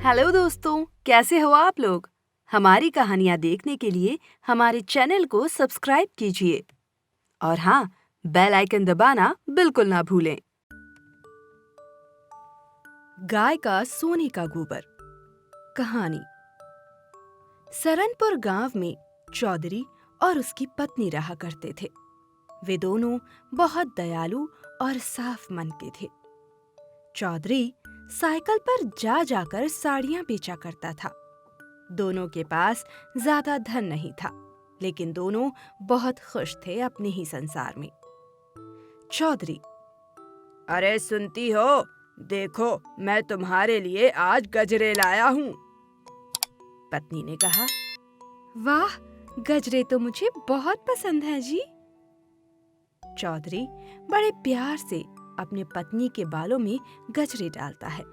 Hello दोस्तों, कैसे हो आप लोग? हमारी कहानियाँ देखने के लिए हमारे चैनल को सब्सक्राइब कीजिए और हाँ, बेल आइकन दबाना बिल्कुल ना भूलें। गाय का सोने का गोबर। कहानी। सरनपुर गांव में चौधरी और उसकी पत्नी रहा करते थे। वे दोनों बहुत दयालु और साफ मन के थे। चौधरी साइकिल पर जा जाकर साड़ियां बेचा करता था। दोनों के पास ज्यादा धन नहीं था, लेकिन दोनों बहुत खुश थे अपने ही संसार में। चौधरी, अरे सुनती हो, देखो मैं तुम्हारे लिए आज गजरे लाया हूँ। पत्नी ने कहा, वाह, गजरे तो मुझे बहुत पसंद हैं जी। चौधरी बड़े प्यार से अपने पत्नी के बालों में गजरे डालता है।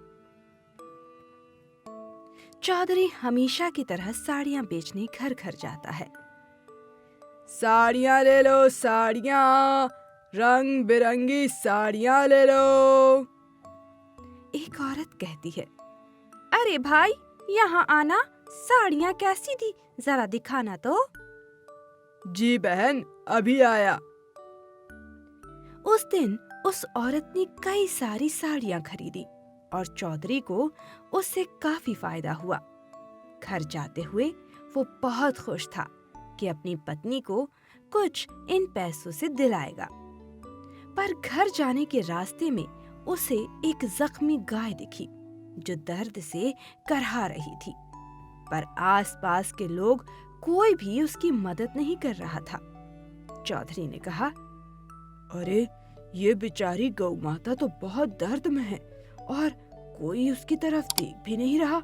चौधरी हमेशा की तरह साड़ियां बेचने घर घर जाता है। साड़ियां ले लो, साड़ियां, रंग बिरंगी साड़ियां ले लो। एक औरत कहती है, अरे भाई, यहाँ आना, साड़ियां कैसी थी, जरा दिखाना तो। जी बहन, अभी आया। उस दिन उस औरत ने कई सारी साड़ियां खरीदी और चौधरी को उससे काफी फायदा हुआ। घर जाते हुए वो बहुत खुश था कि अपनी पत्नी को कुछ इन पैसों से दिलाएगा। पर घर जाने के रास्ते में उसे एक जख्मी गाय दिखी जो दर्द से करहा रही थी, पर आसपास के लोग कोई भी उसकी मदद नहीं कर रहा था। चौधरी ने कहा, अरे ये बेचारी गौ माता तो बहुत दर्द में है और कोई उसकी तरफ देख भी नहीं रहा।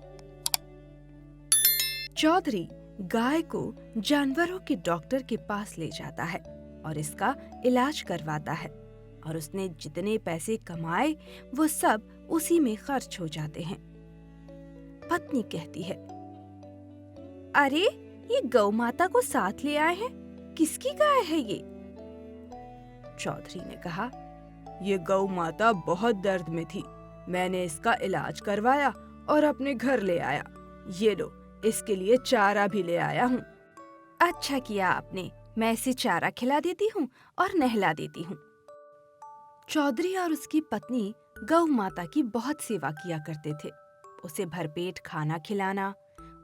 चौधरी गाय को जानवरों के डॉक्टर के पास ले जाता है और इसका इलाज करवाता है, और उसने जितने पैसे कमाए वो सब उसी में खर्च हो जाते हैं। पत्नी कहती है, अरे ये गौ माता को साथ ले आए हैं, किसकी गाय है ये? चौधरी ने कहा, ये गौ माता बहुत दर्द में थी, मैंने इसका इलाज करवाया और अपने घर ले आया। ये लो, इसके लिए चारा भी ले आया हूँ। अच्छा किया आपने, मैं इसे चारा खिला देती हूँ और नहला देती हूँ। चौधरी और उसकी पत्नी गौ माता की बहुत सेवा किया करते थे। उसे भरपेट खाना खिलाना,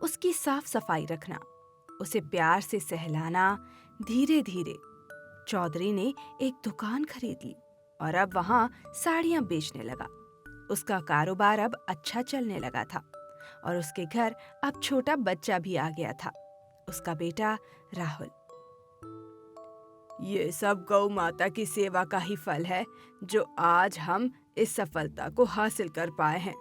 उसकी साफ सफाई रखना, उसे प्यार से सहलाना। धीरे धीरे चौधरी ने एक दुकान खरीद ली और अब वहाँ साड़ियाँ बेचने लगा। उसका कारोबार अब अच्छा चलने लगा था और उसके घर अब छोटा बच्चा भी आ गया था, उसका बेटा राहुल। ये सब गौ माता की सेवा का ही फल है जो आज हम इस सफलता को हासिल कर पाए हैं।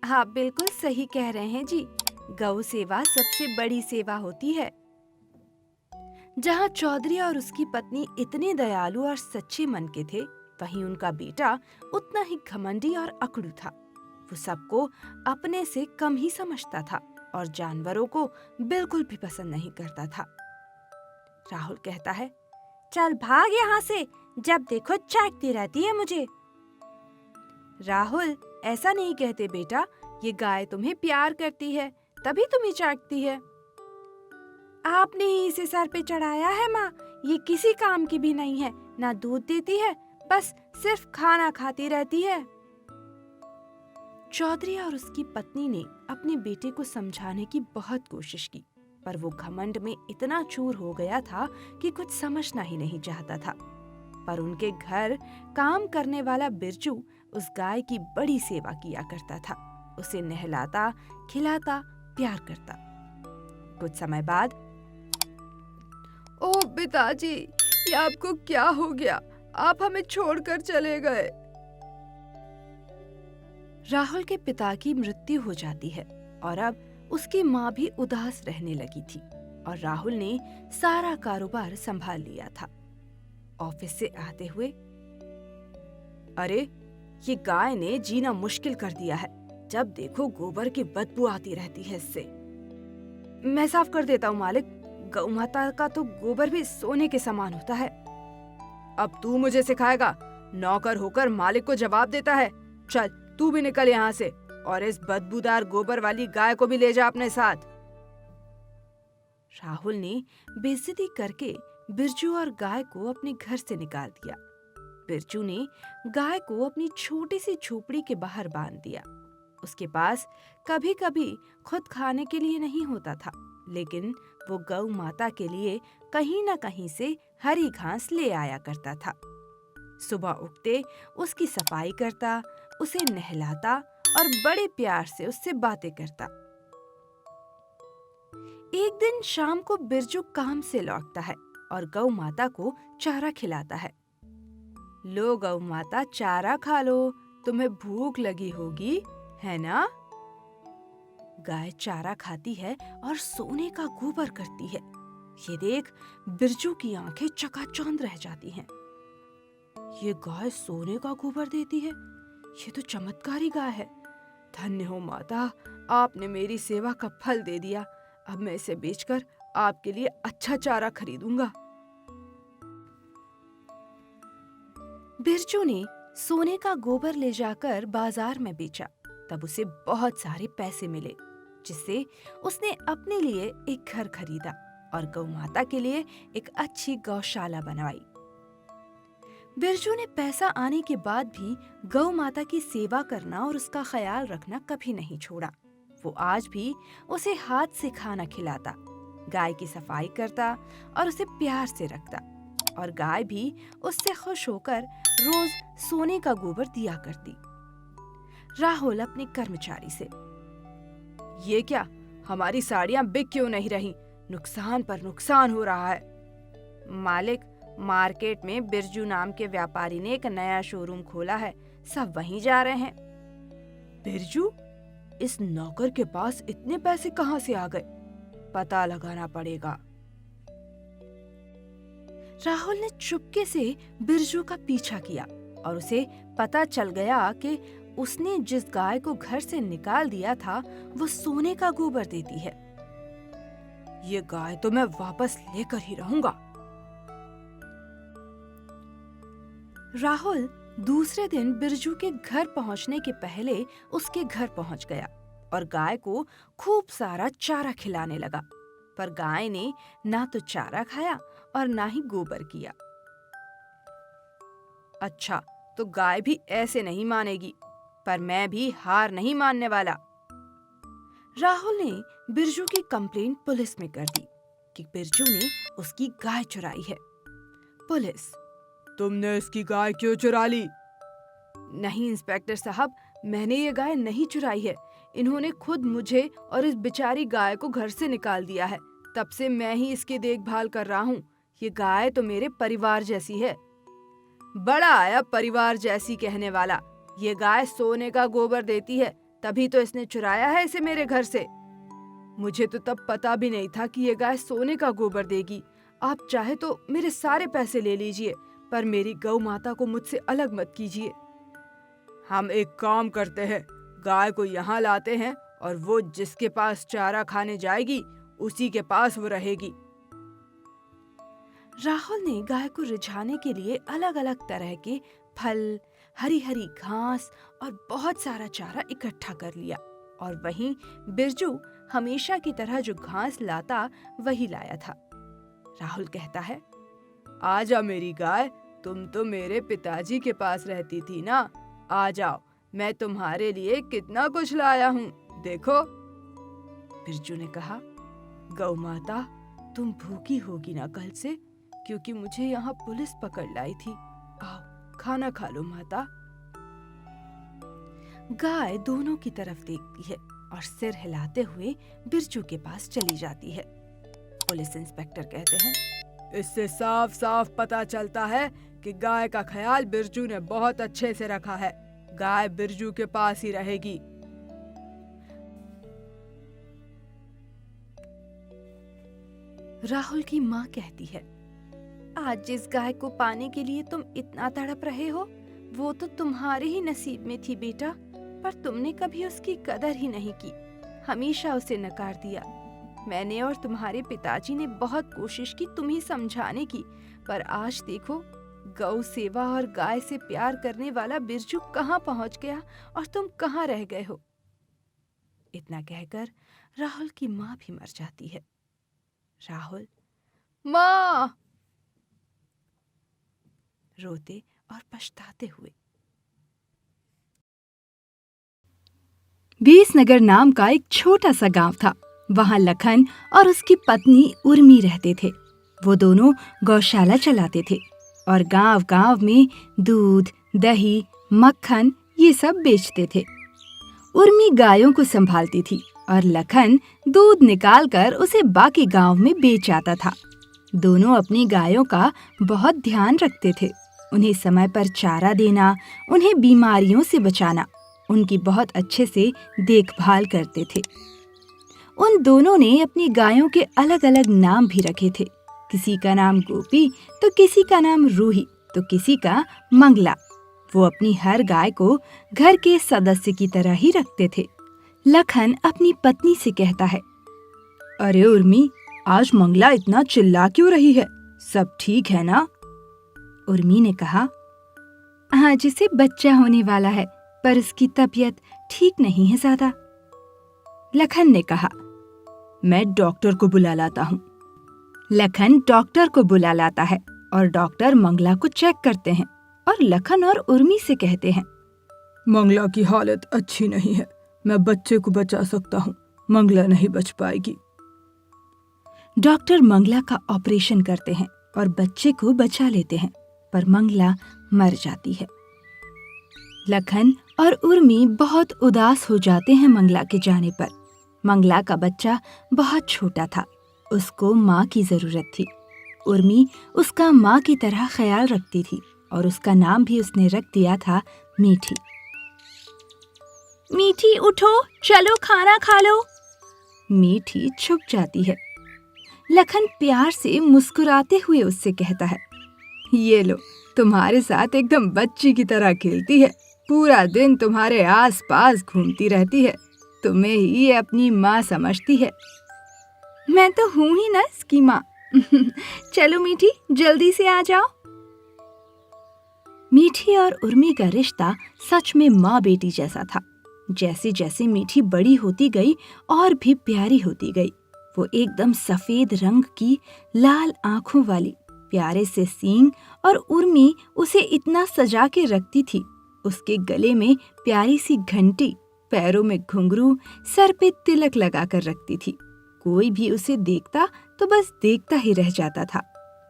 आप बिल्कुल सही कह रहे हैं जी, गौ सेवा सबसे बड़ी सेवा होती है। जहाँ चौधरी और उसकी पत्नी इतने दयालु और सच्चे मन के थे, वहीं उनका बेटा उतना ही घमंडी और अकड़ू था। वो सबको अपने से कम ही समझता था और जानवरों को बिल्कुल भी पसंद नहीं करता था। राहुल कहता है, चल भाग यहाँ से, जब देखो चाटती रहती है मुझे। राहुल, ऐसा नहीं कहते बेटा, ये गाय तुम्हें प्यार करती है तभी तुम्हें चाटती है। आपने ही इसे सर पे चढ़ाया है माँ, ये किसी काम की भी नहीं है, ना दूध देती है, बस सिर्फ खाना खाती रहती है। चौधरी और उसकी पत्नी ने अपने बेटे को समझाने की बहुत कोशिश की, पर वो घमंड में इतना चूर हो गया था कि कुछ समझना ही नहीं चाहता था। पर उनके घर काम करने वाला बिरजू उस गाय की बड़ी सेवा किया करता था, उसे नहलाता, खिलाता, प्यार करता। कुछ समय बाद, ओ पिताजी, ये आपको क्या हो गया? आप हमें छोड़कर चले गए। राहुल के पिता की मृत्यु हो जाती है और अब उसकी माँ भी उदास रहने लगी थी और राहुल ने सारा कारोबार संभाल लिया था। ऑफिस से आते हुए, अरे ये गाय ने जीना मुश्किल कर दिया है, जब देखो गोबर की बदबू आती रहती है इससे। मैं साफ कर देता हूँ मालिक, गौ माता का तो गोबर भी सोने के समान होता है। अब तू मुझे सिखाएगा? नौकर होकर मालिक को जवाब देता है। चल तू भी निकल यहाँ से और इस बदबूदार गोबर वाली गाय को भी ले जा अपने साथ। राहुल ने बेइज्जती करके बिरजू और गाय को अपने घर से निकाल दिया। बिरजू ने गाय को अपनी छोटी सी झोपड़ी के बाहर बांध दिया। उसके पास कभी कभी खुद खाने के लिए नहीं होता था, लेकिन वो गौ माता के लिए कहीं न कहीं से हरी घास ले आया करता था। सुबह उठते उसकी सफाई करता, उसे नहलाता और बड़े प्यार से उससे बातें करता। एक दिन शाम को बिरजू काम से लौटता है और गौ माता को चारा खिलाता है। लो गौ माता, चारा खा लो, तुम्हें भूख लगी होगी, है ना? गाय चारा खाती है और सोने का गोबर करती है। ये देख बिरजू की आंखें चकाचौंध रह जाती हैं। ये गाय सोने का गोबर देती है, ये तो चमत्कारी गाय है। धन्य हो माता, आपने मेरी सेवा का फल दे दिया। अब मैं इसे बेचकर आपके लिए अच्छा चारा खरीदूंगा। बिरजू ने सोने का गोबर ले जाकर बाजार में बेचा। तब उसे बहुत सारे पैसे मिले, जिससे उसने अपने लिए एक घर खरीदा और गौ माता के लिए एक अच्छी गौशाला बनवाई। बिरजू ने पैसा आने के बाद भी गौ माता की सेवा करना और उसका ख्याल रखना कभी नहीं छोड़ा। वो आज भी उसे हाथ से खाना खिलाता, गाय की सफाई करता और उसे प्यार से रखता, और गाय भी उससे खुश होकर रोज सोने का गोबर दिया करती। राहुल अपने कर्मचारी से, ये क्या, हमारी साड़ियां बिक क्यों नहीं रही? नुकसान पर नुकसान हो रहा है। मालिक, मार्केट में बिरजू नाम के व्यापारी ने एक नया शोरूम खोला है, सब वहीं जा रहे हैं। बिरजू? इस नौकर के पास इतने पैसे कहां से आ गए? पता लगाना पड़ेगा। राहुल ने चुपके से बिरजू का पीछा किया और उसे पता चल गया कि उसने जिस गाय को घर से निकाल दिया था वो सोने का गोबर देती है। ये गाय तो मैं वापस लेकर ही रहूंगा। राहुल दूसरे दिन बिरजू के घर पहुंचने के पहले उसके घर पहुंच गया और गाय को खूब सारा चारा खिलाने लगा, पर गाय ने ना तो चारा खाया और ना ही गोबर किया। अच्छा, तो गाय भी ऐसे नहीं मानेगी, पर मैं भी हार नहीं मानने वाला। राहुल ने बिरजू की कंप्लेंट पुलिस में कर दी कि बिरजू ने उसकी गाय चुराई है। पुलिस, तुमने इसकी गाय क्यों चुरा ली? नहीं इंस्पेक्टर साहब, मैंने ये गाय नहीं चुराई है। इन्होंने खुद मुझे और इस बेचारी गाय को घर से निकाल दिया है। तब से मैं ही इसकी देखभाल कर रहा हूँ। ये गाय तो मेरे परिवार जैसी है। बड़ा आया परिवार जैसी कहने वाला। ये गाय सोने का गोबर देती है, तभी तो इसने चुराया है इसे मेरे घर से। मुझे तो तब पता भी नहीं था कि ये गाय सोने का गोबर देगी। आप चाहे तो मेरे सारे पैसे ले लीजिए, पर मेरी गौ माता को मुझसे अलग मत कीजिए। हम एक काम करते हैं, गाय को यहाँ लाते हैं और वो जिसके पास चारा खाने जाएगी उसी के पास वो रहेगी। राहुल ने गाय को रिझाने के लिए अलग अलग तरह के फल, हरी हरी घास और बहुत सारा चारा इकट्ठा कर लिया, और वहीं बिरजू हमेशा की तरह जो घास लाता वही लाया था। राहुल कहता है, आजा मेरी गाय, तुम तो मेरे पिताजी के पास रहती थी ना, आ जाओ, मैं तुम्हारे लिए कितना कुछ लाया हूँ, देखो। बिरजू ने कहा, गौ माता, तुम भूखी होगी ना कल से, क्योंकि मुझे यहाँ पुलिस पकड़ लाई थी। आओ खाना खा लो माता। गाय दोनों की तरफ देखती है और सिर हिलाते हुए बिरजू के पास चली जाती है। पुलिस इंस्पेक्टर कहते हैं, इससे साफ साफ पता चलता है कि गाय का ख्याल बिरजू ने बहुत अच्छे से रखा है। गाय बिरजू के पास ही रहेगी। राहुल की माँ कहती है, आज जिस गाय को पाने के लिए तुम इतना तड़प रहे हो, वो तो तुम्हारे ही नसीब में थी बेटा, पर तुमने कभी उसकी कदर ही नहीं की, हमेशा उसे नकार दिया। मैंने और तुम्हारे पिताजी ने बहुत कोशिश की तुम्हें समझाने की, पर आज देखो, गौ सेवा और गाय से प्यार करने वाला बिरजू कहाँ पहुँच गया और तुम कहाँ रह गए हो। इतना कहकर राहुल की माँ भी मर जाती है। राहुल माँ रोते और पछताते हुए। बीसनगर नाम का एक छोटा सा गांव था। वहां लखन और उसकी पत्नी उर्मी रहते थे। वो दोनों गौशाला चलाते थे और गांव-गांव में दूध, दही, मक्खन ये सब बेचते थे। उर्मी गायों को संभालती थी और लखन दूध निकालकर उसे बाकी गांव में बेच आता था। दोनों अपनी गायों का बहुत ध्यान रखते थे। उन्हें समय पर चारा देना, उन्हें बीमारियों से बचाना, उनकी बहुत अच्छे से देखभाल करते थे। उन दोनों ने अपनी गायों के अलग-अलग नाम भी रखे थे। किसी का नाम गोपी तो किसी का नाम रूही तो किसी का मंगला। वो अपनी हर गाय को घर के सदस्य की तरह ही रखते थे। लखन अपनी पत्नी से कहता है, अरे उर्मी, आज मंगला इतना चिल्ला क्यों रही है? सब ठीक है ना? उर्मी ने कहा, आज उसे बच्चा होने वाला है, पर उसकी तबीयत ठीक नहीं है ज्यादा। लखन ने कहा, मैं डॉक्टर को बुला लाता हूँ। लखन डॉक्टर को बुला लाता है और डॉक्टर मंगला को चेक करते हैं और लखन और उर्मी से कहते हैं, मंगला की हालत अच्छी नहीं है। मैं बच्चे को बचा सकता हूँ, मंगला नहीं बच पाएगी। डॉक्टर मंगला का ऑपरेशन करते हैं और बच्चे को बचा लेते हैं, पर मंगला मर जाती है। लखन और उर्मी बहुत उदास हो जाते हैं मंगला के जाने पर। मंगला का बच्चा बहुत छोटा था, उसको माँ की जरूरत थी। उर्मी उसका माँ की तरह ख्याल रखती थी और उसका नाम भी उसने रख दिया था मीठी। मीठी उठो, चलो खाना खा लो। मीठी छुप जाती है। लखन प्यार से मुस्कुराते हुए उससे कहता है, ये लो, तुम्हारे साथ एकदम बच्ची की तरह खेलती है, पूरा दिन तुम्हारे आसपास घूमती रहती है, तुम्हें ही ये अपनी माँ समझती है। मैं तो हूँ ही ना इसकी माँ। चलो मीठी, जल्दी से आ जाओ। मीठी और उर्मी का रिश्ता सच में माँ बेटी जैसा था। जैसे जैसे मीठी बड़ी होती गई और भी प्यारी होती गई। वो एकदम सफेद रंग की लाल आंखों वाली, प्यारे से सींग, और उर्मी उसे इतना सजा के रखती थी। उसके गले में प्यारी सी घंटी, पैरों में घुंघरू, सर पे तिलक लगा कर रखती थी। कोई भी उसे देखता तो बस देखता ही रह जाता था।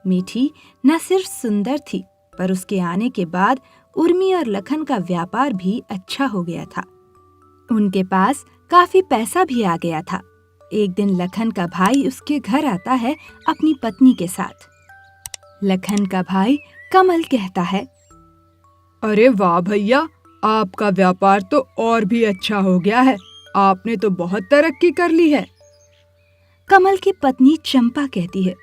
मीठी न सिर्फ सुंदर थी, पर उसके आने के बाद उर्मी और लखन का व्यापार भी अच्छा हो गया था। उनके पास काफी पैसा भी आ गया था। एक दिन लखन का भाई उसके घर आता है अपनी पत्नी के साथ। लखन का भाई कमल कहता है, अरे वाह भैया, आपका व्यापार तो और भी अच्छा हो गया है। आपने तो बहुत तरक्की कर ली है। कमल की पत्नी चंपा कहती है,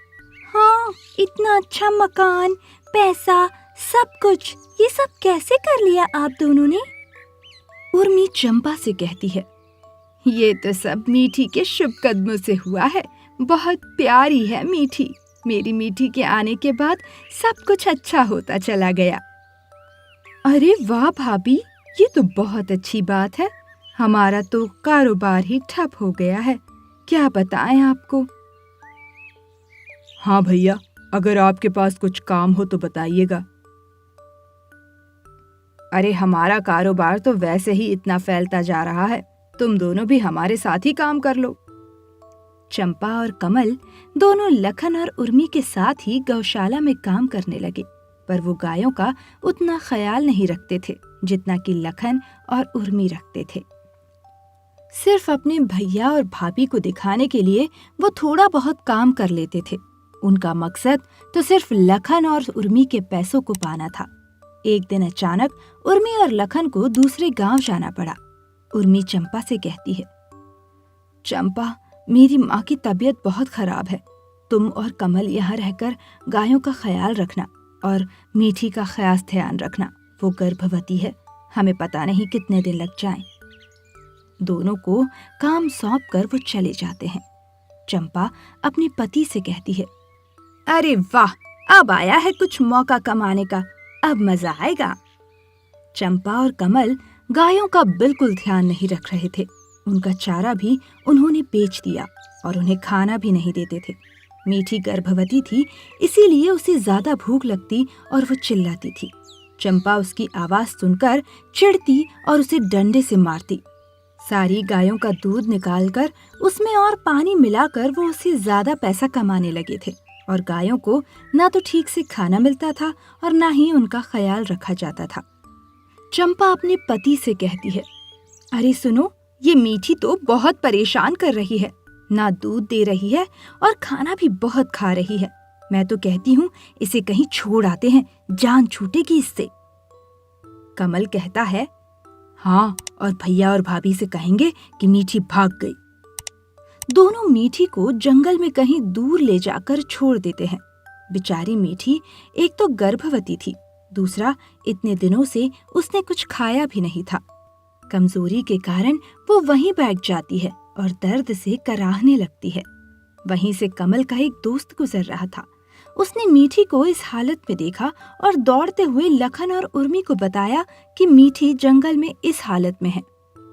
हाँ, इतना अच्छा मकान, पैसा, सब कुछ, ये सब कैसे कर लिया आप दोनों ने? उर्मी चंपा से कहती है, ये तो सब मीठी के शुभ कदमों से हुआ है। बहुत प्यारी है मीठी। मेरी मीठी के आने के बाद सब कुछ अच्छा होता चला गया। अरे वाह भाभी, ये तो बहुत अच्छी बात है। हमारा तो कारोबार ही ठप हो गया है, क्या बताएं आपको। हाँ भैया, अगर आपके पास कुछ काम हो तो बताइएगा। अरे हमारा कारोबार तो वैसे ही इतना फैलता जा रहा है, तुम दोनों भी हमारे साथ ही काम कर लो। चंपा और कमल दोनों लखन और उर्मी के साथ ही गौशाला में काम करने लगे, पर वो गायों का उतना ख्याल नहीं रखते थे जितना कि लखन और उर्मी रखते थे। सिर्फ अपने भैया और भाभी को दिखाने के लिए वो थोड़ा बहुत काम कर लेते थे। उनका मकसद तो सिर्फ लखन और उर्मी के पैसों को पाना था। एक दिन अचानक उर्मी और लखन को दूसरे गांव जाना पड़ा। उर्मी चंपा से कहती है, चंपा, मेरी माँ की तबीयत बहुत खराब है। तुम और कमल यहाँ रहकर गायों का ख्याल रखना और मीठी का खास ध्यान रखना। वो गर्भवती है, हमें पता नहीं कितने दिन लग जाएं। दोनों को काम सौंप कर वो चले जाते हैं। चंपा अपने पति से कहती है, अरे वाह, अब आया है कुछ मौका कमाने का, अब मजा आएगा। चंपा और कमल गायों का बिल्कुल ध्यान नहीं रख रहे थे। उनका चारा भी उन्होंने बेच दिया और उन्हें खाना भी नहीं देते थे। मीठी गर्भवती थी, इसीलिए उसे ज्यादा भूख लगती और वो चिल्लाती थी। चंपा उसकी आवाज सुनकर चिढ़ती और उसे डंडे से मारती। सारी गायों का दूध निकालकर उसमें और पानी मिलाकर वो उससे ज्यादा पैसा कमाने लगे थे और गायों को ना तो ठीक से खाना मिलता था और ना ही उनका ख्याल रखा जाता था। चंपा अपने पति से कहती है, अरे सुनो, ये मीठी तो बहुत परेशान कर रही है, ना दूध दे रही है और खाना भी बहुत खा रही है। मैं तो कहती हूँ इसे कहीं छोड़ आते हैं, जान छूटेगी इससे। कमल कहता है, हाँ, और भैया और भाभी से कहेंगे कि मीठी भाग गई। दोनों मीठी को जंगल में कहीं दूर ले जाकर छोड़ देते हैं। बेचारी मीठी एक तो गर्भवती थी, दूसरा इतने दिनों से उसने कुछ खाया भी नहीं था। कमजोरी के कारण वो वहीं बैठ जाती है और दर्द से कराहने लगती है। वहीं से कमल का एक दोस्त गुजर रहा था। उसने मीठी को इस हालत में देखा और दौड़ते हुए लखन और उर्मी को बताया कि मीठी जंगल में इस हालत में है।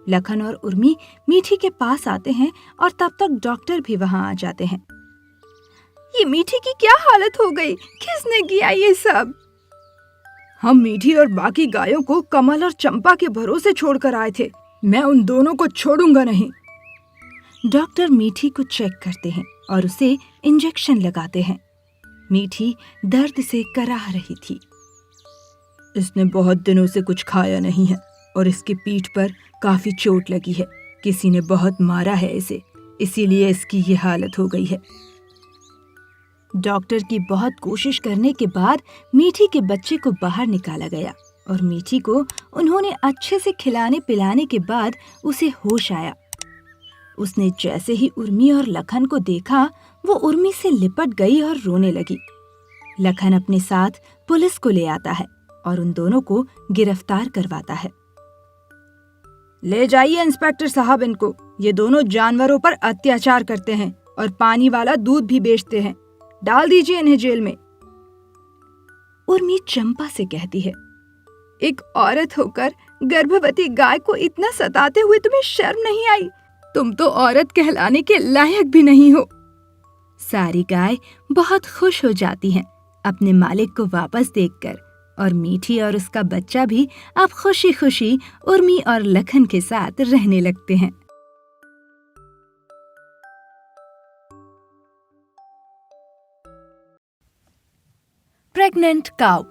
लखन और उर्मी मीठी के पास आते हैं और तब तक डॉक्टर भी वहां आ जाते हैं। ये मीठी की क्या हालत हो गई? किसने किया ये सब? हम मीठी और बाकी गायों को कमल और चंपा के भरोसे छोड़कर आए थे। मैं उन दोनों को छोड़ूंगा नहीं। डॉक्टर मीठी को चेक करते हैं और उसे इंजेक्शन लगाते हैं। मीठी दर्द से कराह रही थी। इसने बहुत दिनों से कुछ खाया नहीं है और इसकी पीठ पर काफी चोट लगी है। किसी ने बहुत मारा है इसे, इसीलिए इसकी ये हालत हो गई है। डॉक्टर की बहुत कोशिश करने के बाद मीठी के बच्चे को बाहर निकाला गया और मीठी को उन्होंने अच्छे से खिलाने पिलाने के बाद उसे होश आया। उसने जैसे ही उर्मी और लखन को देखा, वो उर्मी से लिपट गई और रोने लगी। लखन अपने साथ पुलिस को ले आता है और उन दोनों को गिरफ्तार करवाता है। ले जाइए इंस्पेक्टर साहब इनको। ये दोनों जानवरों पर अत्याचार करते हैं और पानी वाला दूध भी बेचते हैं। डाल दीजिए इन्हें जेल में। उर्मी चंपा से कहती है, एक औरत होकर गर्भवती गाय को इतना सताते हुए तुम्हें शर्म नहीं आई? तुम तो औरत कहलाने के लायक भी नहीं हो। सारी गाय बहुत खुश हो जाती हैं अपने मालिक को वापस देखकर और मीठी और उसका बच्चा भी अब खुशी खुशी उर्मी और लखन के साथ रहने लगते हैं। प्रेग्नेंट काऊ।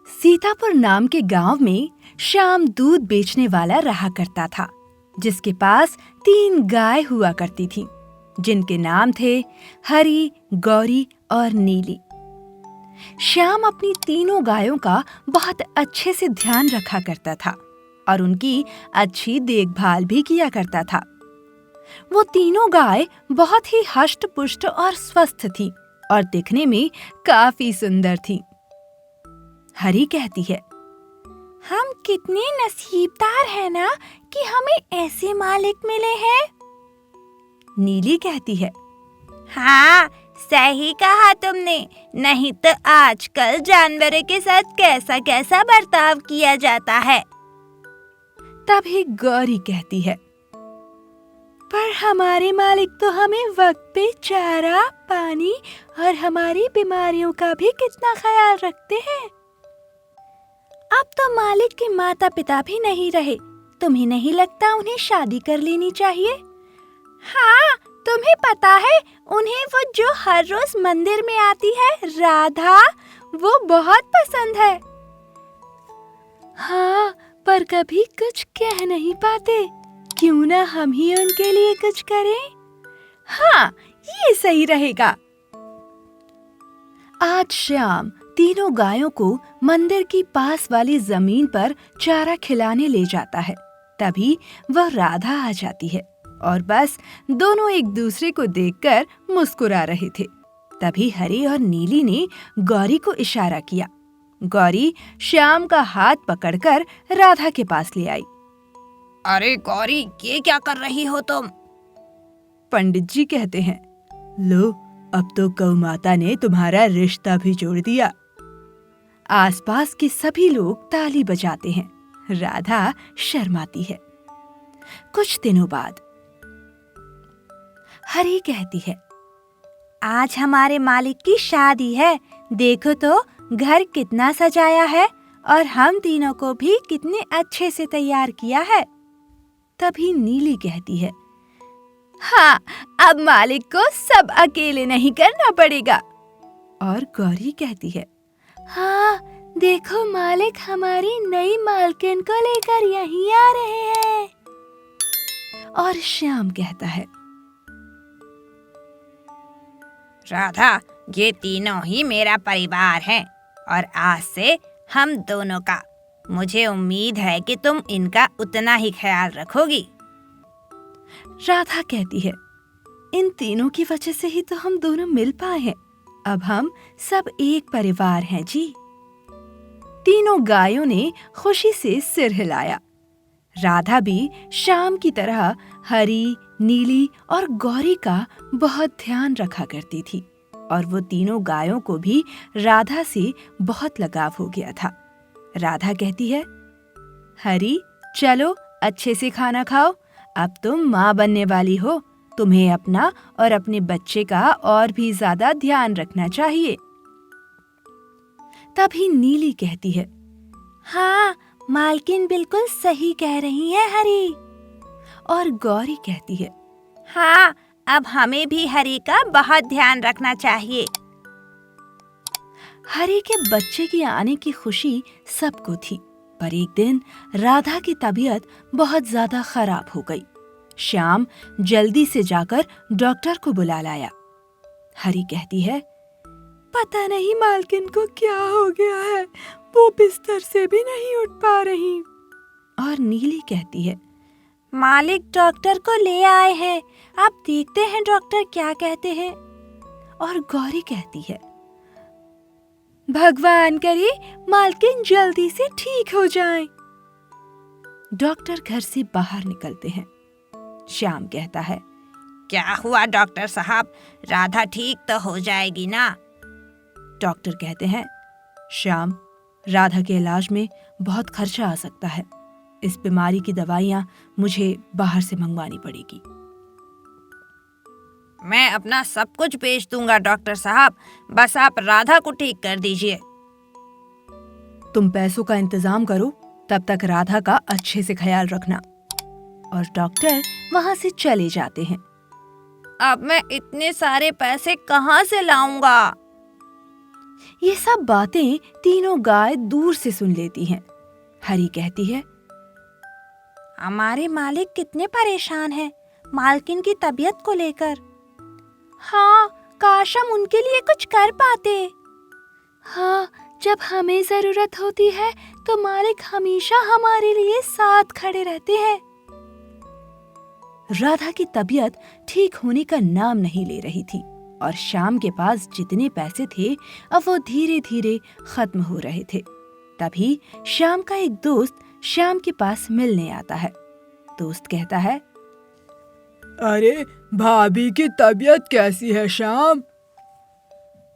सीतापुर नाम के गांव में श्याम दूध बेचने वाला रहा करता था, जिसके पास 3 गाय हुआ करती थीं, जिनके नाम थे हरी, गौरी और नीली। श्याम अपनी तीनों गायों का बहुत अच्छे से ध्यान रखा करता था और उनकी अच्छी देखभाल भी किया करता था। वो तीनों गाय बहुत ही हष्ट-पुष्ट और स्वस्थ थीं और दिखने में काफी सुंदर थीं। हरी कहती है, हम कितने नसीबदार हैं ना कि हमें ऐसे मालिक मिले हैं। नीली कहती है, हाँ, सही कहा तुमने, नहीं तो आजकल जानवरों के साथ कैसा कैसा बर्ताव किया जाता है। तभी गौरी कहती है, पर हमारे मालिक तो हमें वक्त पे चारा, पानी और हमारी बीमारियों का भी कितना ख्याल रखते हैं। अब तो मालिक के माता पिता भी नहीं रहे, तुम्हें नहीं लगता उन्हें शादी कर लेनी चाहिए? हाँ, तुम्हें पता है उन्हें वो जो हर रोज मंदिर में आती है, राधा, वो बहुत पसंद है। हाँ, पर कभी कुछ कह नहीं पाते। क्यों ना हम ही उनके लिए कुछ करें? हाँ, ये सही रहेगा। आज श्याम तीनों गायों को मंदिर की पास वाली जमीन पर चारा खिलाने ले जाता है। तभी वह राधा आ जाती है और बस दोनों एक दूसरे को देखकर मुस्कुरा रहे थे। तभी हरी और नीली ने गौरी को इशारा किया। गौरी श्याम का हाथ पकड़कर राधा के पास ले आई। अरे गौरी, ये क्या कर रही हो तुम? पंडित जी कहते हैं, लो, अब तो गौ माता ने तुम्हारा रिश्ता भी जोड़ दिया। आसपास के सभी लोग ताली बजाते हैं। राधा शर्माती है। कुछ दिनों बाद हरी कहती है, आज हमारे मालिक की शादी है, देखो तो घर कितना सजाया है और हम तीनों को भी कितने अच्छे से तैयार किया है। तभी नीली कहती है, हाँ, अब मालिक को सब अकेले नहीं करना पड़ेगा। और गौरी कहती है, हाँ, देखो मालिक हमारी नई मालकिन को लेकर यहीं आ रहे हैं। और श्याम कहता है, राधा, ये तीनों ही मेरा परिवार है और आज से हम दोनों का। मुझे उम्मीद है कि तुम इनका उतना ही ख्याल रखोगी। राधा कहती है, इन तीनों की वजह से ही तो हम दोनों मिल पाए हैं। अब हम सब एक परिवार हैं जी। तीनों गायों ने खुशी से सिर हिलाया। राधा भी श्याम की तरह हरी, नीली और गौरी का बहुत ध्यान रखा करती थी और वो तीनों गायों को भी राधा से बहुत लगाव हो गया था। राधा कहती है, हरी, चलो अच्छे से खाना खाओ, अब तुम माँ बनने वाली हो, तुम्हें अपना और अपने बच्चे का और भी ज्यादा ध्यान रखना चाहिए। तभी नीली कहती है, हाँ, मालकिन बिल्कुल सही कह रही है हरी। और गौरी कहती है, हाँ, अब हमें भी हरी का बहुत ध्यान रखना चाहिए। हरी के बच्चे के आने की खुशी सबको थी, पर एक दिन राधा की तबीयत बहुत ज्यादा खराब हो गई। श्याम जल्दी से जाकर डॉक्टर को बुला लाया। हरी कहती है, पता नहीं मालकिन को क्या हो गया है, वो बिस्तर से भी नहीं उठ पा रही। और नीली कहती है, मालिक डॉक्टर को ले आए हैं, आप देखते हैं डॉक्टर क्या कहते हैं। और गौरी कहती है, भगवान करे मालकिन जल्दी से ठीक हो जाए। डॉक्टर घर से बाहर निकलते हैं। श्याम कहता है, क्या हुआ डॉक्टर साहब, राधा ठीक तो हो जाएगी ना? डॉक्टर कहते हैं, श्याम, राधा के इलाज में बहुत खर्चा आ सकता है। इस बीमारी की दवाइयाँ मुझे बाहर से मंगवानी पड़ेगी। मैं अपना सब कुछ बेच दूंगा डॉक्टर साहब, बस आप राधा को ठीक कर दीजिए। तुम पैसों का इंतजाम करो, तब तक राधा का अच्छे से ख्याल रखना। और डॉक्टर वहाँ से चले जाते हैं। अब मैं इतने सारे पैसे कहाँ से लाऊंगा? ये सब बातें तीनों गाय दूर से सुन लेती हैं। हरी कहती है, हमारे मालिक कितने परेशान हैं मालकिन की तबीयत को लेकर। हाँ, काश हम उनके लिए कुछ कर पाते। हाँ, जब हमें जरूरत होती है तो मालिक हमेशा हमारे लिए साथ खड़े रहते हैं। राधा की तबीयत ठीक होने का नाम नहीं ले रही थी और श्याम के पास जितने पैसे थे अब वो धीरे धीरे खत्म हो रहे थे। तभी श्याम का एक दोस्त श्याम के पास मिलने आता है। दोस्त कहता है, अरे भाभी की तबीयत कैसी है श्याम?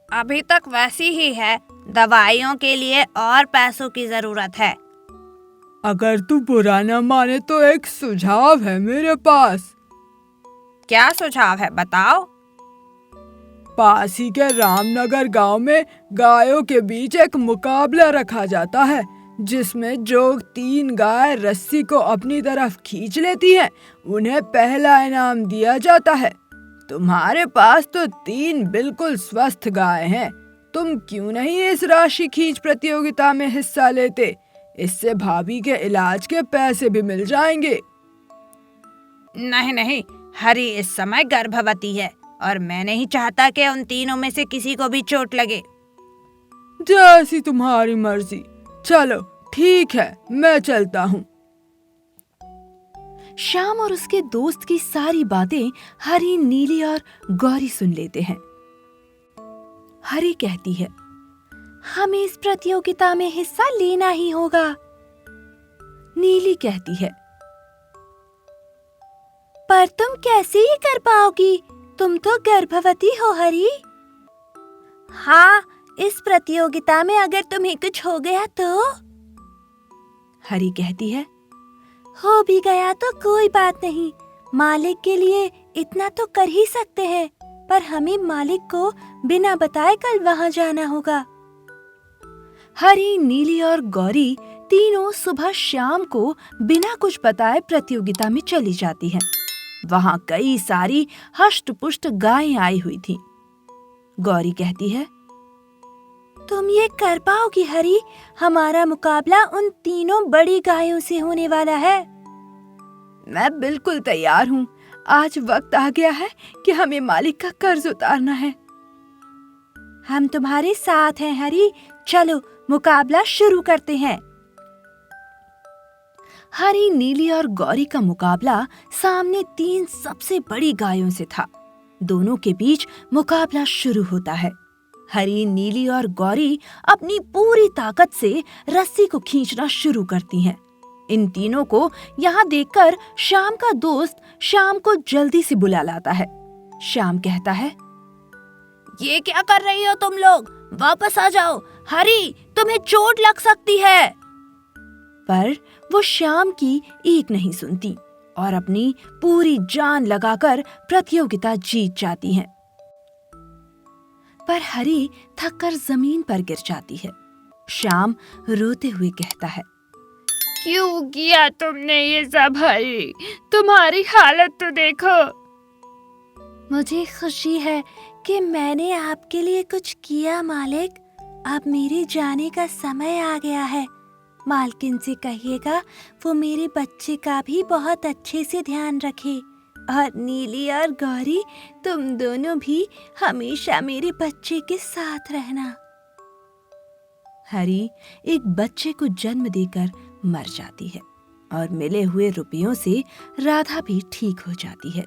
अभी तक वैसी ही है, दवाइयों के लिए और पैसों की जरूरत है। अगर तू बुरा न माने तो एक सुझाव है मेरे पास। क्या सुझाव है, बताओ। पास ही के रामनगर गांव में गायों के बीच एक मुकाबला रखा जाता है, जिसमें जो 3 गाय रस्सी को अपनी तरफ खींच लेती हैं, उन्हें पहला इनाम दिया जाता है। तुम्हारे पास तो 3 बिल्कुल स्वस्थ गाय हैं, तुम क्यों नहीं इस राशि खींच प्रतियोगिता में हिस्सा लेते? इससे भाभी के इलाज के पैसे भी मिल जाएंगे। नहीं नहीं, हरी इस समय गर्भवती है और मैं नहीं चाहता कि उन तीनों में से किसी को भी चोट लगे। जैसी तुम्हारी मर्जी। चलो ठीक है, मैं चलता हूँ। श्याम और उसके दोस्त की सारी बातें हरी, नीली और गौरी सुन लेते हैं। हरी कहती है, हमें इस प्रतियोगिता में हिस्सा लेना ही होगा। नीली कहती है, पर तुम कैसे ये कर पाओगी, तुम तो गर्भवती हो हरी। हाँ, इस प्रतियोगिता में अगर तुम्हें कुछ हो गया तो? हरी कहती है, हो भी गया तो कोई बात नहीं, मालिक के लिए इतना तो कर ही सकते हैं, पर हमें मालिक को बिना बताए कल वहाँ जाना होगा। हरी, नीली और गौरी तीनों सुबह शाम को बिना कुछ बताए प्रतियोगिता में चली जाती हैं। वहाँ कई सारी हष्ट-पुष्ट गायें आई हुई थीं। गौरी कहती है, तुम ये कर पाओगी हरी? हमारा मुकाबला उन तीनों बड़ी गायों से होने वाला है। मैं बिल्कुल तैयार हूँ। आज वक्त आ गया है कि हमें मालिक का कर्ज उतारना है। हम तुम्हारे साथ हैं हरी, चलो मुकाबला शुरू करते हैं। हरी, नीली और गौरी का मुकाबला सामने 3 सबसे बड़ी गायों से था। दोनों के बीच मुकाबला शुरू होता है। हरी, नीली और गौरी अपनी पूरी ताकत से रस्सी को खींचना शुरू करती हैं। इन तीनों को यहाँ देखकर श्याम का दोस्त श्याम को जल्दी से बुला लाता है। श्याम कहता है, ये क्या कर रही हो तुम लोग? वापस आ जाओ। हरी, तुम्हें चोट लग सकती है। पर वो श्याम की एक नहीं सुनती और अपनी पूरी जान लगाकर प्रतियोगिता जीत जाती हैं। पर हरी थककर जमीन पर गिर जाती है। श्याम रोते हुए कहता है, क्यों किया तुमने ये सब हरी? तुम्हारी हालत तो देखो। मुझे खुशी है कि मैंने आपके लिए कुछ किया मालिक। अब मेरे जाने का समय आ गया है। मालकिन से कहिएगा वो मेरे बच्चे का भी बहुत अच्छे से ध्यान रखे। और नीली और गौरी, तुम दोनों भी हमेशा मेरे बच्चे के साथ रहना। हरी एक बच्चे को जन्म देकर मर जाती है और मिले हुए रुपयों से राधा भी ठीक हो जाती है।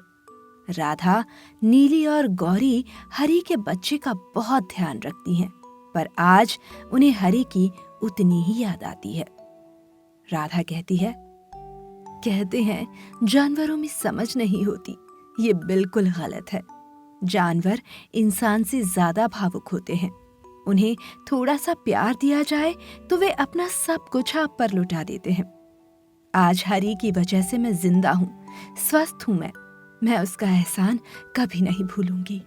राधा, नीली और गौरी हरी के बच्चे का बहुत ध्यान रखती हैं, पर आज उन्हें हरी की उतनी ही याद आती है। राधा कहती है, कहते हैं जानवरों में समझ नहीं होती। ये बिल्कुल गलत है। जानवर इंसान से ज्यादा भावुक होते हैं। उन्हें थोड़ा सा प्यार दिया जाए तो वे अपना सब कुछ आप पर लुटा देते हैं। आज हरी की वजह से मैं जिंदा हूँ, स्वस्थ हूँ। मैं उसका एहसान कभी नहीं भूलूंगी।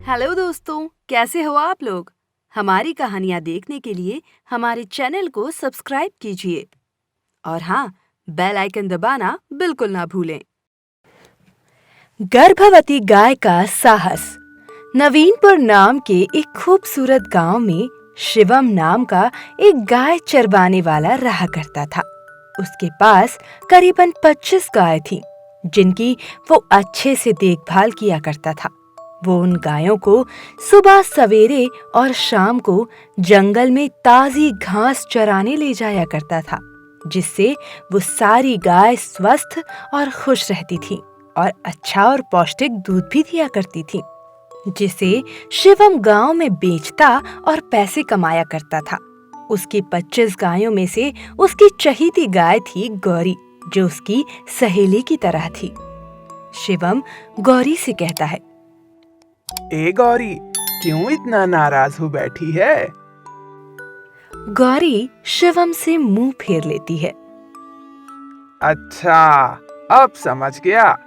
हेलो दोस्तों, कैसे हो आप लोग? हमारी कहानियाँ देखने के लिए हमारे चैनल को सब्सक्राइब कीजिए और हाँ, बेल आइकन दबाना बिल्कुल ना भूलें। गर्भवती गाय का साहस। नवीनपुर नाम के एक खूबसूरत गांव में शिवम नाम का एक गाय चरवाने वाला रहा करता था। उसके पास करीबन 25 गाय थीं, जिनकी वो अच्छे से देखभाल किया करता था। वो उन गायों को सुबह सवेरे और शाम को जंगल में ताजी घास चराने ले जाया करता था, जिससे वो सारी गाय स्वस्थ और खुश रहती थीं और अच्छा और पौष्टिक दूध भी दिया करती थीं, जिसे शिवम गांव में बेचता और पैसे कमाया करता था। उसकी 25 गायों में से उसकी चहेती गाय थी गौरी, जो उसकी सहेली की तरह थी। शिवम गौरी से कहता है, ए गौरी, क्यों इतना नाराज हो बैठी है? गौरी शिवम से मुंह फेर लेती है। अच्छा, अब समझ गया।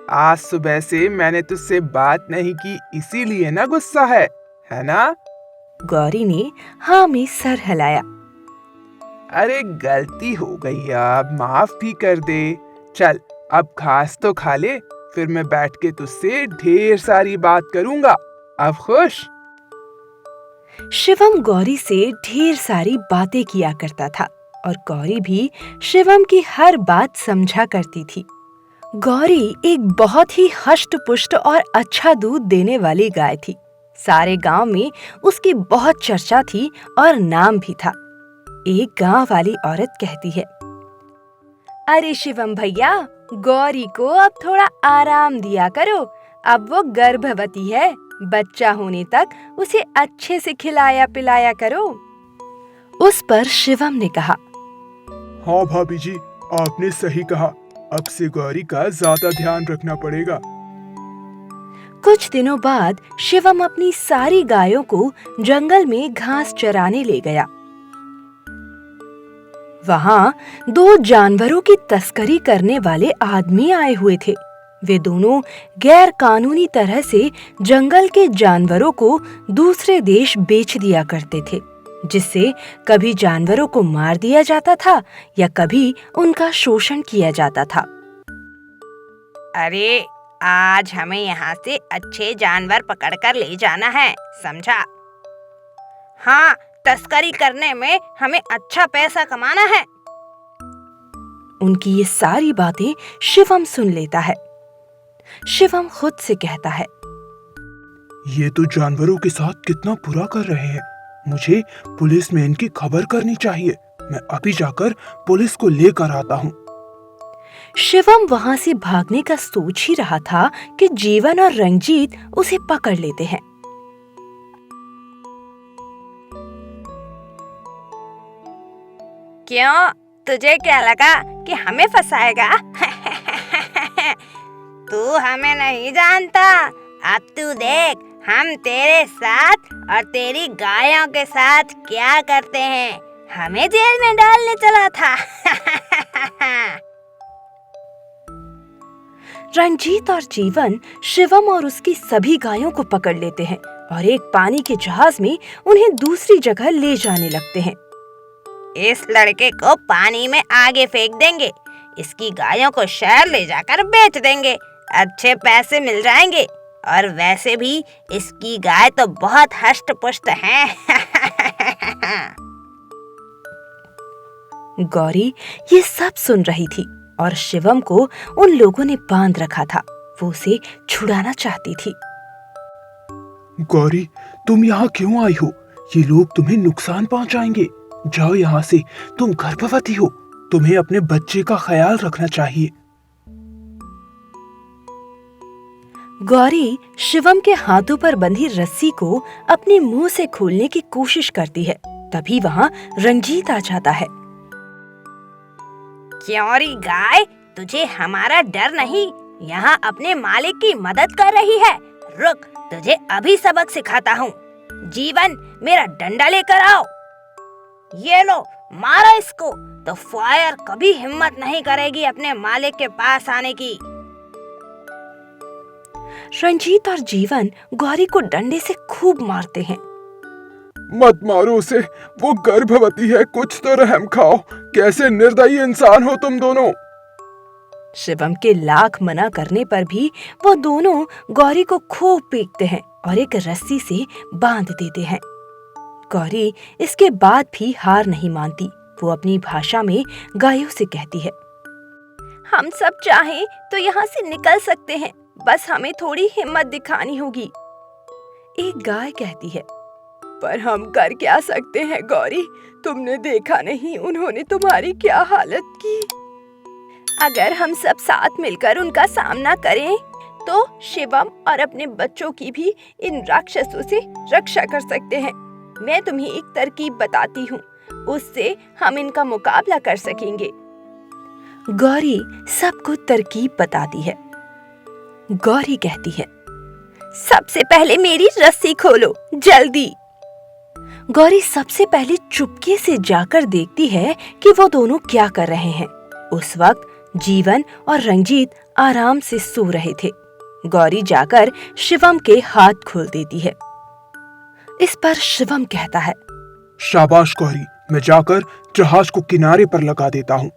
आज सुबह से मैंने तुझसे बात नहीं की, इसीलिए ना गुस्सा है ना? गौरी ने हाँ में सर हिलाया। अरे गलती हो गई, अब माफ भी कर दे। चल अब घास तो खा ले, फिर मैं बैठ के तुझसे ढेर सारी बात करूंगा। अब खुश? शिवम गौरी से ढेर सारी बातें किया करता था और गौरी भी शिवम की हर बात समझा करती थी। गौरी एक बहुत ही हष्ट-पुष्ट और अच्छा दूध देने वाली गाय थी। सारे गांव में उसकी बहुत चर्चा थी और नाम भी था। एक गांव वाली औरत कहती है, अरे शिवम भैया, गौरी को अब थोड़ा आराम दिया करो। अब वो गर्भवती है, बच्चा होने तक उसे अच्छे से खिलाया पिलाया करो। उस पर शिवम ने कहा, हाँ भाभी जी, आपने सही कहा, अब से गौरी का ज्यादा ध्यान रखना पड़ेगा। कुछ दिनों बाद शिवम अपनी सारी गायों को जंगल में घास चराने ले गया। वहाँ 2 जानवरों की तस्करी करने वाले आदमी आए हुए थे। वे दोनों गैर कानूनी तरह से जंगल के जानवरों को दूसरे देश बेच दिया करते थे, जिससे कभी जानवरों को मार दिया जाता था या कभी उनका शोषण किया जाता था। अरे आज हमें यहाँ से अच्छे जानवर पकड़कर ले जाना है, समझा? हाँ, तस्करी करने में हमें अच्छा पैसा कमाना है। उनकी ये सारी बातें शिवम सुन लेता है। शिवम खुद से कहता है, ये तो जानवरों के साथ कितना बुरा कर रहे हैं। मुझे पुलिस में इनकी खबर करनी चाहिए। मैं अभी जाकर पुलिस को लेकर आता हूँ। शिवम वहाँ से भागने का सोच ही रहा था कि जीवन और रंजीत उसे पकड़ लेते हैं। क्यों, तुझे क्या लगा कि हमें फंसाएगा? तू हमें नहीं जानता। अब तू देख, हम तेरे साथ और तेरी गायों के साथ क्या करते हैं। हमें जेल में डालने चला था। रंजीत और जीवन शिवम और उसकी सभी गायों को पकड़ लेते हैं और एक पानी के जहाज में उन्हें दूसरी जगह ले जाने लगते हैं। इस लड़के को पानी में आगे फेंक देंगे, इसकी गायों को शहर ले जाकर बेच देंगे, अच्छे पैसे मिल जाएंगे। और वैसे भी इसकी गाय तो बहुत हष्ट पुष्ट है। गौरी ये सब सुन रही थी और शिवम को उन लोगों ने बांध रखा था। वो उसे छुड़ाना चाहती थी। गौरी, तुम यहाँ क्यों आई हो? ये लोग तुम्हें नुकसान पहुँचाएंगे। जाओ यहाँ से, तुम गर्भवती हो। तुम्हें अपने बच्चे का ख्याल रखना चाहिए। गौरी शिवम के हाथों पर बंधी रस्सी को अपने मुंह से खोलने की कोशिश करती है। तभी वहाँ रंजीत आ जाता है। क्यों री गाय, तुझे हमारा डर नहीं? यहाँ अपने मालिक की मदद कर रही है। रुक, तुझे अभी सबक सिखाता हूँ। जीवन, मेरा डंडा लेकर आओ। ये लो, मारो इसको, तो फायर कभी हिम्मत नहीं करेगी अपने मालिक के पास आने की। रंजीत और जीवन गौरी को डंडे से खूब मारते हैं। मत मारो उसे, वो गर्भवती है। कुछ तो रहम खाओ। कैसे निर्दयी इंसान हो तुम दोनों। शिवम के लाख मना करने पर भी वो दोनों गौरी को खूब पीटते हैं और एक रस्सी से बांध देते हैं। गौरी इसके बाद भी हार नहीं मानती। वो अपनी भाषा में गायों से कहती है, हम सब चाहें तो यहाँ से निकल सकते हैं, बस हमें थोड़ी हिम्मत दिखानी होगी। एक गाय कहती है, पर हम कर क्या सकते हैं गौरी? तुमने देखा नहीं उन्होंने तुम्हारी क्या हालत की। अगर हम सब साथ मिलकर उनका सामना करें तो शिवम और अपने बच्चों की भी इन राक्षसों से रक्षा कर सकते हैं। मैं तुम्हें एक तरकीब बताती हूँ, उससे हम इनका मुकाबला कर सकेंगे। गौरी सबको तरकीब बताती है। गौरी कहती है, सबसे पहले मेरी रस्सी खोलो, जल्दी। गौरी सबसे पहले चुपके से जाकर देखती है कि वो दोनों क्या कर रहे हैं। उस वक्त जीवन और रंजीत आराम से सो रहे थे। गौरी जाकर शिवम के हाथ खोल देती है। इस पर शिवम कहता है, शाबाश गौरी, मैं जाकर जहाज को किनारे पर लगा देता हूँ।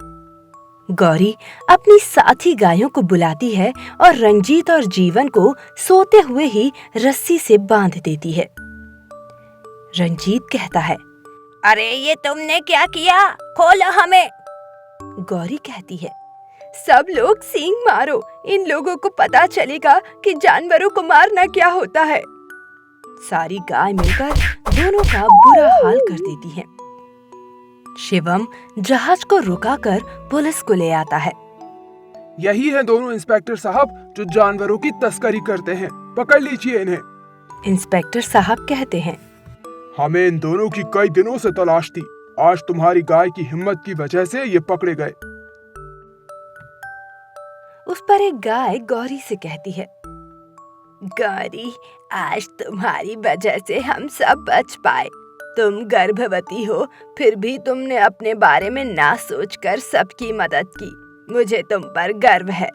गौरी अपनी साथी गायों को बुलाती है और रंजीत और जीवन को सोते हुए ही रस्सी से बांध देती है। रंजीत कहता है, अरे ये तुमने क्या किया? खोलो हमें। गौरी कहती है, सब लोग सींग मारो, इन लोगों को पता चलेगा कि जानवरों को मारना क्या होता है। सारी गाय मिलकर दोनों का बुरा हाल कर देती है। शिवम जहाज को रुकाकर पुलिस को ले आता है। यही है दोनों इंस्पेक्टर साहब जो जानवरों की तस्करी करते हैं। पकड़ लीजिए इन्हें। इंस्पेक्टर साहब कहते हैं, हमें इन दोनों की कई दिनों से तलाश थी। आज तुम्हारी गाय की हिम्मत की वजह से ये पकड़े गए। उस पर एक गाय गौरी से कहती है, गौरी, आज तुम्हारी वजह से हम सब बच पाए। तुम गर्भवती हो, फिर भी तुमने अपने बारे में ना सोचकर सबकी मदद की। मुझे तुम पर गर्व है।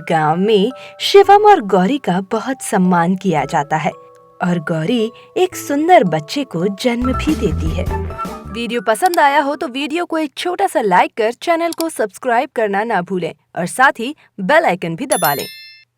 गांव में शिवम और गौरी का बहुत सम्मान किया जाता है और गौरी एक सुंदर बच्चे को जन्म भी देती है। वीडियो पसंद आया हो तो वीडियो को एक छोटा सा लाइक कर चैनल को सब्सक्राइब करना ना भूलें और साथ ही बेल आइकन भी दबा लें।